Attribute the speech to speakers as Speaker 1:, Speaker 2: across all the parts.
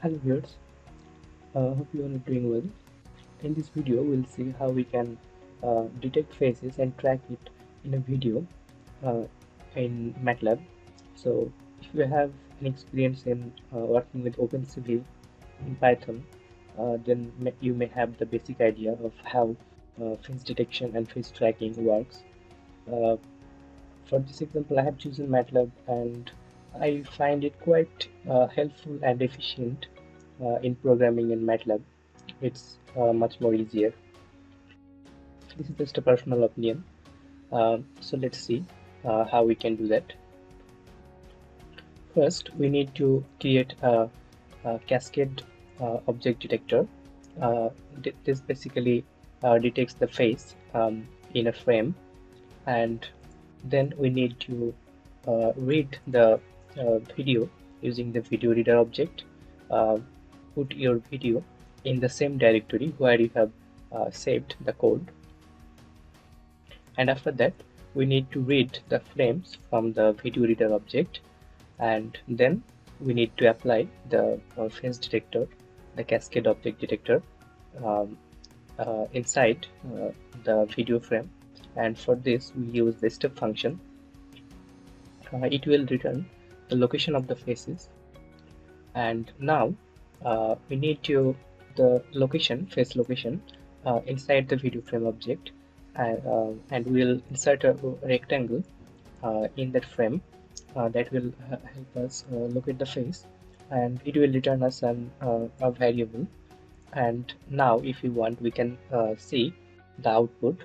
Speaker 1: Hello viewers, hope you all are doing well. In this video, we'll see how we can detect faces and track it in a video uh, in MATLAB. So, if you have an experience in working with OpenCV in Python, then you may have the basic idea of how face detection and face tracking works. Uh, for this example, I have chosen MATLAB and I find it quite helpful and efficient in programming in MATLAB. It's much more easier. This is just a personal opinion. So let's see how we can do that. First, we need to create a cascade object detector. This basically detects the face in a frame, and then we need to read the video using the video reader object. Uh, Put your video in the same directory where you have saved the code, and after that we need to read the frames from the video reader object, and then we need to apply the face detector, the cascade object detector, um, inside the video frame. And for this we use the step function. It will return the location of the faces, and now we need to the location face location inside the video frame object, and we'll insert a rectangle in that frame that will help us locate the face, and it will return us a variable. And now if we want, we can see the output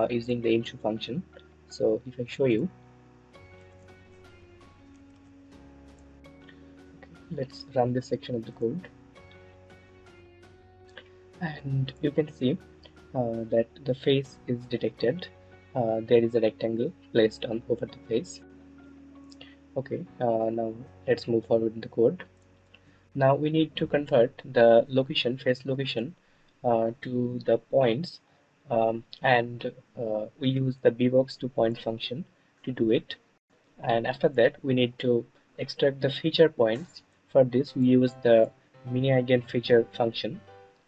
Speaker 1: using the into function. So if I show you, let's run this section of the code, and you can see that the face is detected. There is a rectangle placed on over the face. Okay, now let's move forward in the code. Now we need to convert the location, face location, to the points, and we use the bbox to point function to do it. And after that, we need to extract the feature points. For this, we use the mini eigenfeature function.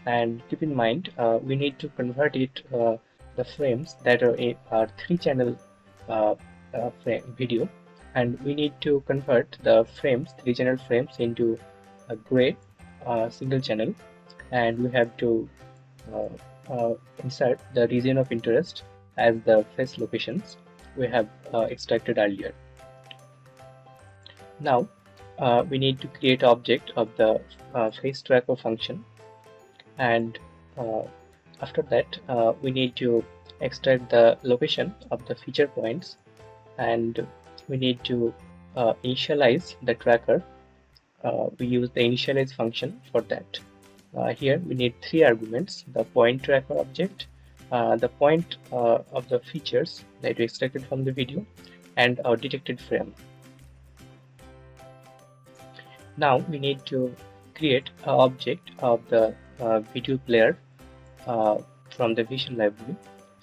Speaker 1: And keep in mind, we need to convert it the frames that are 3-channel uh, video, and we need to convert the frames 3-channel frames into a gray single channel, and we have to insert the region of interest as the face locations we have extracted earlier. Now we need to create object of the face tracker function, and uh, after that we need to extract the location of the feature points, and we need to initialize the tracker. We use the initialize function for that. Here we need 3 arguments: the point tracker object, the point of the features that we extracted from the video, and our detected frame. Now we need to create an object of the video player from the vision library,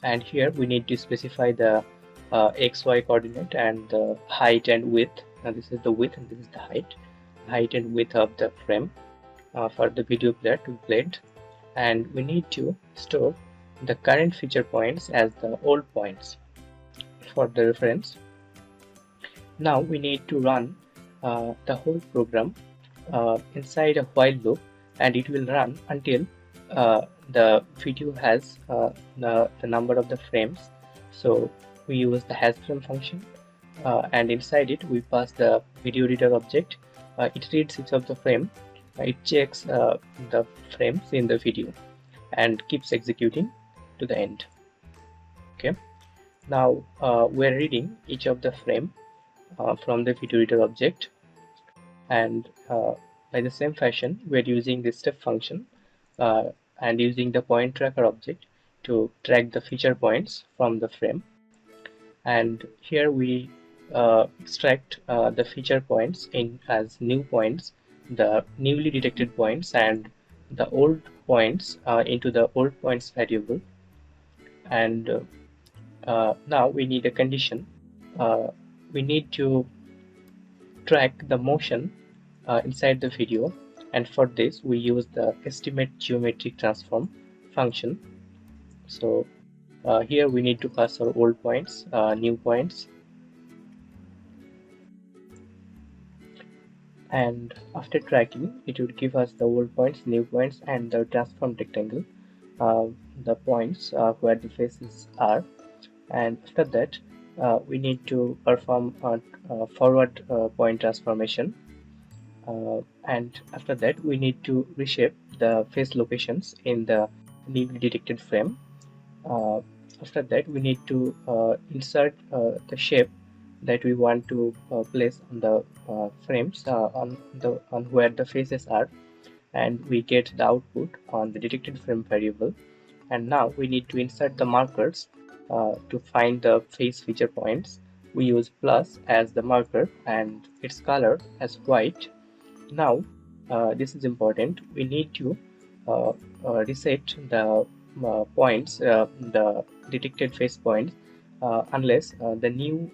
Speaker 1: and here we need to specify the XY coordinate and the height and width. Now this is the width and this is the height and width of the frame for the video player to be played. And we need to store the current feature points as the old points for the reference. Now we need to run the whole program inside a while loop, and it will run until the video has the number of the frames. So we use the hasFrame function, and inside it we pass the video reader object. It reads each of the frame, it checks the frames in the video and keeps executing to the end. Okay, now we're reading each of the frame from the video reader object, and by the same fashion we're using the step function and using the point tracker object to track the feature points from the frame. And here we extract the feature points in as new points, the newly detected points, and the old points into the old points variable. And now we need a condition. We need to track the motion inside the video, and for this we use the estimate geometric transform function. So here we need to pass our old points, new points, and after tracking it would give us the old points, new points, and the transform rectangle, uh, the points where the faces are. And after that we need to perform a forward point transformation, and after that we need to reshape the face locations in the newly detected frame. uh, After that we need to insert the shape that we want to place on the frames, on where the faces are, and we get the output on the detected frame variable. And now we need to insert the markers to find the face feature points. We use plus as the marker and its color as white. Now this is important, we need to uh, reset the points, the detected face points, unless the new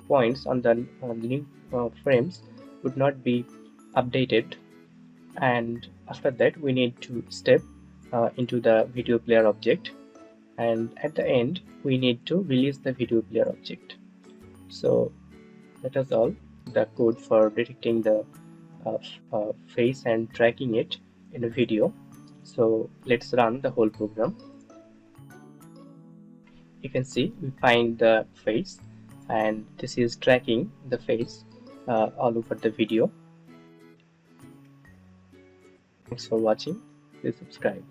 Speaker 1: points on the new frames would not be updated. And after that we need to step into the video player object, and at the end we need to release the video player object. So that is all the code for detecting the face and tracking it in a video. So let's run the whole program. You can see we find the face, and this is tracking the face all over the video. Thanks for watching. Please subscribe.